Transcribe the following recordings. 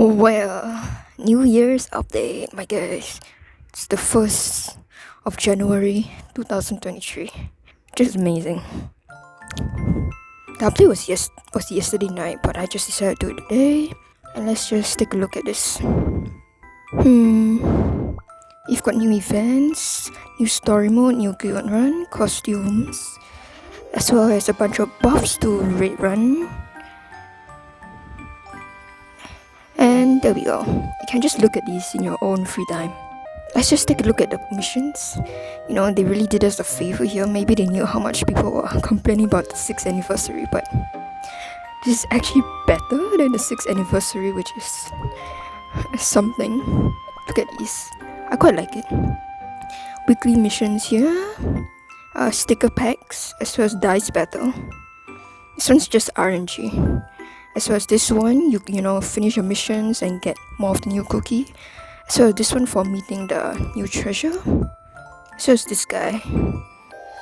Well, New Year's update, my guys. It's the 1st of January 2023, which is amazing. The update was yesterday night, but I just decided to do it today. And let's just take a look at this. You've got new events, new story mode, new guild run, costumes, as well as a bunch of buffs to raid run. And there we go. You can just look at these in your own free time. Let's just take a look at the missions. They really did us a favor here. Maybe they knew how much people were complaining about the 6th anniversary, but this is actually better than the 6th anniversary, which is something. Look at these. I quite like it. Weekly missions here. Sticker packs, as well as dice battle. This one's just RNG. As well as this one, you finish your missions and get more of the new cookie. So this one for meeting the new treasure. So it's this guy.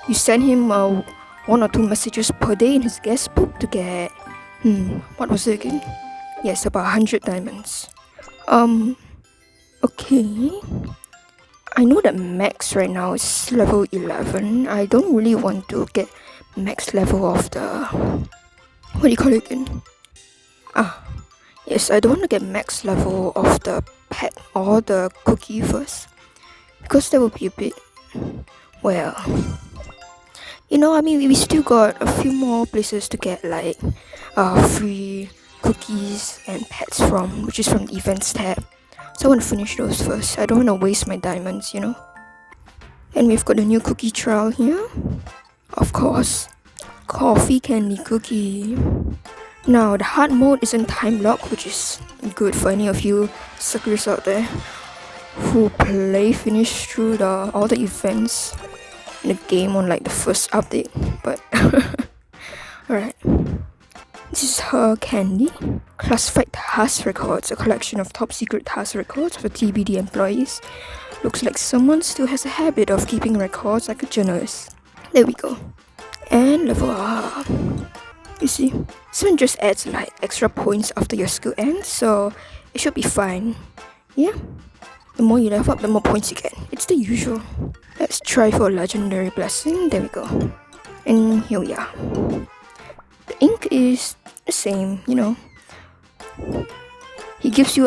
You send him 1 or 2 messages per day in his guest book to get what was it again? Yes, about 100 diamonds. Okay. I know that max right now is level 11. I don't really want to get max level of the what do you call it again? Yes, I don't want to get max level of the pet or the cookie first, because that would be a bit, well, we still got a few more places to get like free cookies and pets from, which is from the events tab. So I want to finish those first. I don't want to waste my diamonds, And we've got a new cookie trial here. Of course, coffee candy cookie. Now, the hard mode isn't time lock, which is good for any of you suckers out there who finish through all the events in the game on like the first update. But alright, this is her candy. Classified task records, a collection of top secret task records for TBD employees. Looks like someone still has a habit of keeping records like a journalist. There we go. And level up. You see, this one just adds like extra points after your skill ends, so it should be fine. Yeah, the more you level up, the more points you get. It's the usual. Let's try for a legendary blessing. There we go. And here we are. The ink is the same, He gives you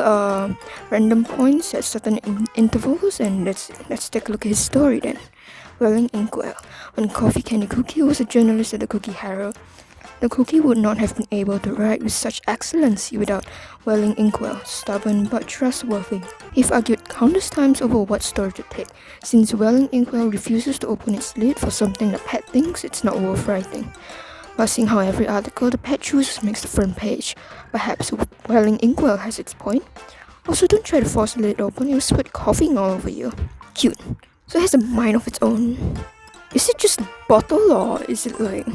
random points at certain intervals, and let's take a look at his story then. Welling Inkwell. When Coffee Candy Cookie was a journalist at the Cookie Herald, the cookie would not have been able to write with such excellency without Welling Inkwell, stubborn but trustworthy. He've argued countless times over what story to take, since Welling Inkwell refuses to open its lid for something the pet thinks it's not worth writing. But seeing how every article the pet chooses makes the front page, perhaps Welling Inkwell has its point. Also, don't try to force the lid open, it will spit coughing all over you. Cute. So it has a mind of its own. Is it just a bottle, or is it like...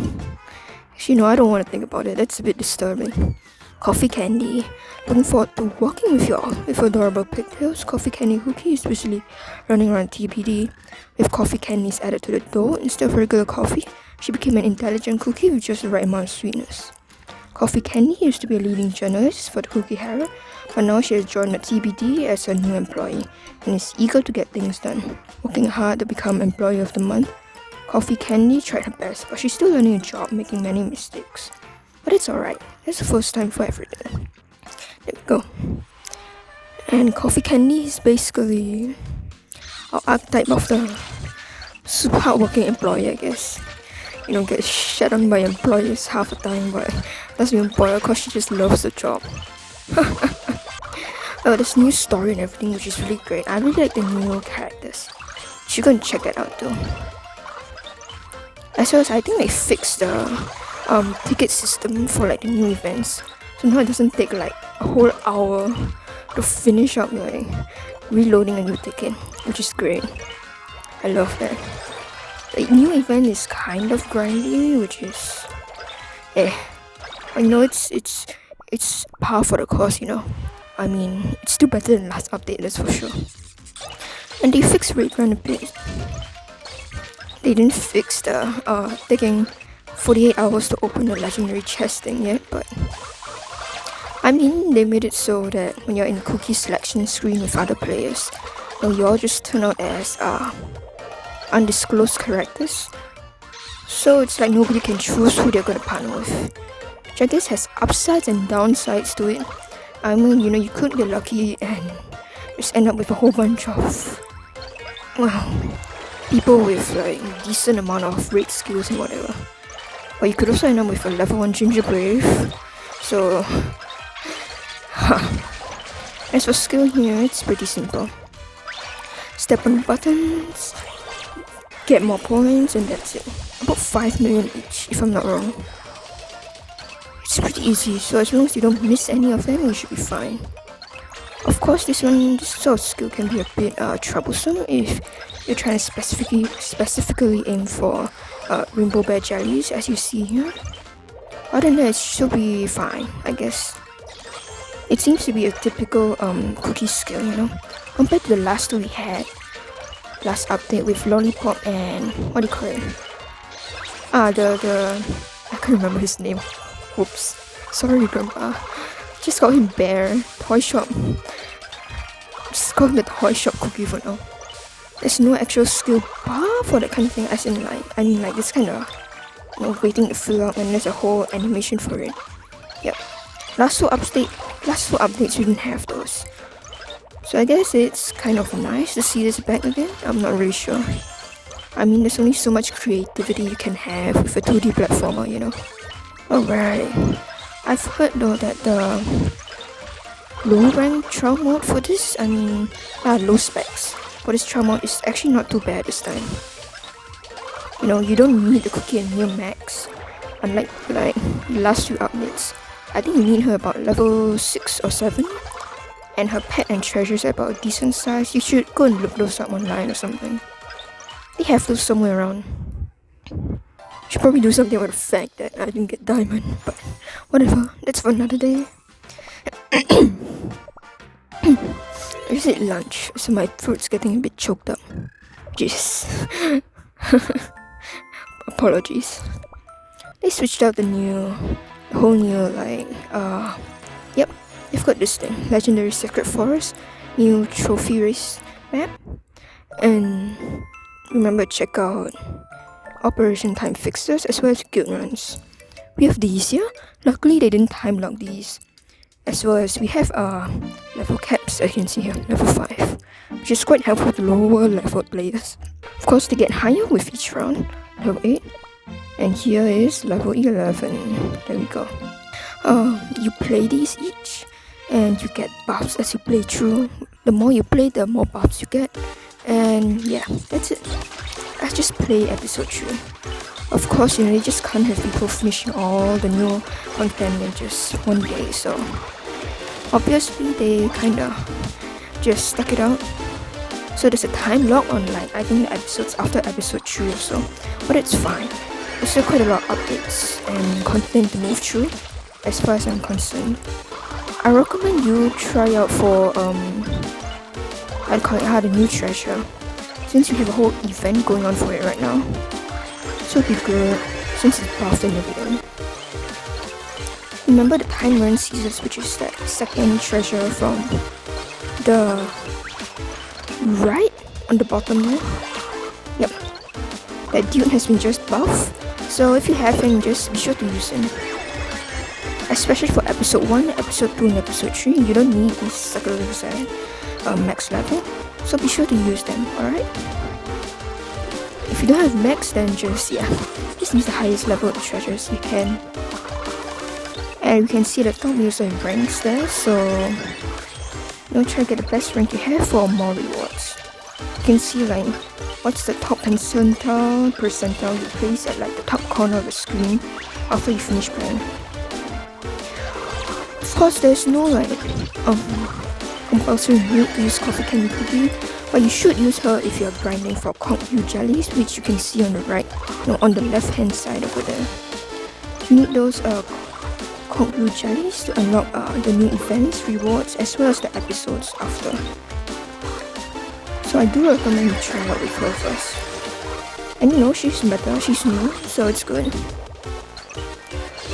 Actually, no, I don't want to think about it. That's a bit disturbing. Coffee candy. Looking forward to walking with y'all. With adorable pigtails, Coffee Candy Cookie is busily running around TBD. With coffee candies added to the dough instead of regular coffee, she became an intelligent cookie with just the right amount of sweetness. Coffee Candy used to be a leading journalist for the Cookie Herald, but now she has joined the TBD as a new employee and is eager to get things done. Working hard to become Employee of the Month, Coffee Candy tried her best, but she's still learning a job, making many mistakes. But it's alright, it's the first time for everything. There we go. And Coffee Candy is basically our archetype of the super hardworking employee, I guess. Gets shat on by employees half the time, but doesn't even bother because she just loves the job. There's new story and everything, which is really great. I really like the new characters. You should go and check that out too. As well as I think they fixed the ticket system for like the new events, so now it doesn't take like a whole hour to finish up like reloading a new ticket, which is great. I love that. The new event is kind of grindy, which is it's par for the course, it's still better than last update, that's for sure. And they fixed raid run a bit. They didn't fix the taking 48 hours to open the legendary chest thing yet, but I mean, they made it so that when you're in the cookie selection screen with other players, you all just turn out as undisclosed characters. So it's like nobody can choose who they're gonna partner with. Which I guess has upsides and downsides to it. I mean, you could get lucky and just end up with a whole bunch of, people with like decent amount of raid skills and whatever. Or you could also end up with a level 1 ginger brave. So, as for skill here, it's pretty simple. Step on the buttons, get more points, and that's it. About 5 million each, if I'm not wrong. It's pretty easy, so as long as you don't miss any of them, you should be fine. Of course, this sort of skill can be a bit troublesome if you're trying to specifically aim for rainbow bear jellies, as you see here. Other than that, it should be fine, I guess. It seems to be a typical cookie skill, compared to the last two we had. Last update with Lollipop and what do you call it? I can't remember his name. Oops. Sorry, Grandpa. Just call him Bear. Toy Shop. Just call him the Toy Shop cookie for now. There's no actual skill bar for that kind of thing, as in like this kind of waiting to fill out when there's a whole animation for it. Yep. Last two updates we didn't have those. So I guess it's kind of nice to see this back again. I'm not really sure. I mean, there's only so much creativity you can have with a 2D platformer, Alright. I've heard though that the low rank trial mode for this, low specs for this trial mode is actually not too bad this time. You don't need the cookie and near max, unlike the last few updates. I think you need her about level 6 or 7, and her pet and treasures are about a decent size. You should go and look those up online or something. They have those somewhere around. Should probably do something about the fact that I didn't get diamond, but whatever, that's for another day. I just ate lunch, so my throat's getting a bit choked up. Jeez. Apologies. They switched out the whole new yep, they've got this thing, Legendary Secret Forest, new trophy race map, and remember check out Operation Time Fixers as well as guild runs. We have these here. Luckily they didn't time lock these. As well as we have level caps, as you can see here, level 5, which is quite helpful to lower level players. Of course they get higher with each round, level 8, and here is level 11, there we go. You play these each, and you get buffs as you play through. The more you play, the more buffs you get, and yeah, that's it. I just play episode 3. Of course, you just can't have people finishing all the new content in just one day, so obviously they kinda just stuck it out. So there's a time lock on I think the episodes after episode 3 or so, but it's fine. There's still quite a lot of updates and content to move through, as far as I'm concerned. I recommend you try out for I'd call it the new treasure, since we have a whole event going on for it right now. So it'd be good since it's buffed and everything. Remember the time run Caesars, which is that second treasure from the right on the bottom there? Yep. That dude has been just buffed, so if you have him, just be sure to use him. Especially for episode 1, episode 2, and episode 3, you don't need these suckers at max level, so be sure to use them, alright? If you don't have max, then just use the highest level of the treasures you can. And you can see the top user ranks there, so try to get the best rank you have for more rewards. You can see what's the top percentile you place at the top corner of the screen after you finish playing. Of course, there's no compulsory need to use Coffee Candy Cookie, but you should use her if you're grinding for CROB jellies, which you can see on the right, on the left hand side over there. You need those CROB jellies to unlock the new events, rewards, as well as the episodes after. So I do recommend you try out with her first. And she's better, she's new, so it's good.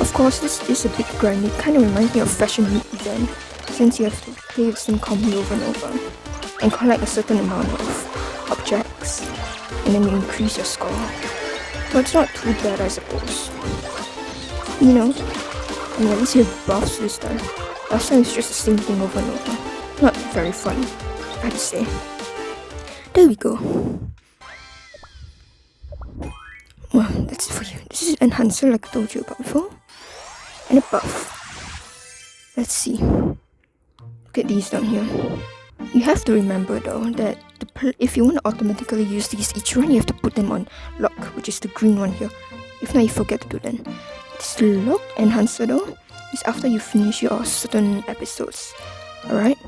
Of course, this is a bit grindy. It kind of reminds me of Fashion Week event, since you have to play the same combi over and over and collect a certain amount of objects, and then you increase your score. But it's not too bad, I suppose. You know, I mean, at least you have buffs this time. Last time it's just the same thing over and over. Not very fun, I'd say. There we go. Well, that's it for you. This is enhancer like I told you about before. And a buff. Let's see. Look at these down here. You have to remember though that if you want to automatically use these each run, you have to put them on lock, which is the green one here. If not, you forget to do that. This lock enhancer though is after you finish your certain episodes. Alright?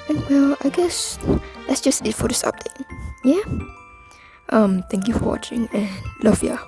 And well, I guess that's just it for this update. Yeah? Thank you for watching and love ya.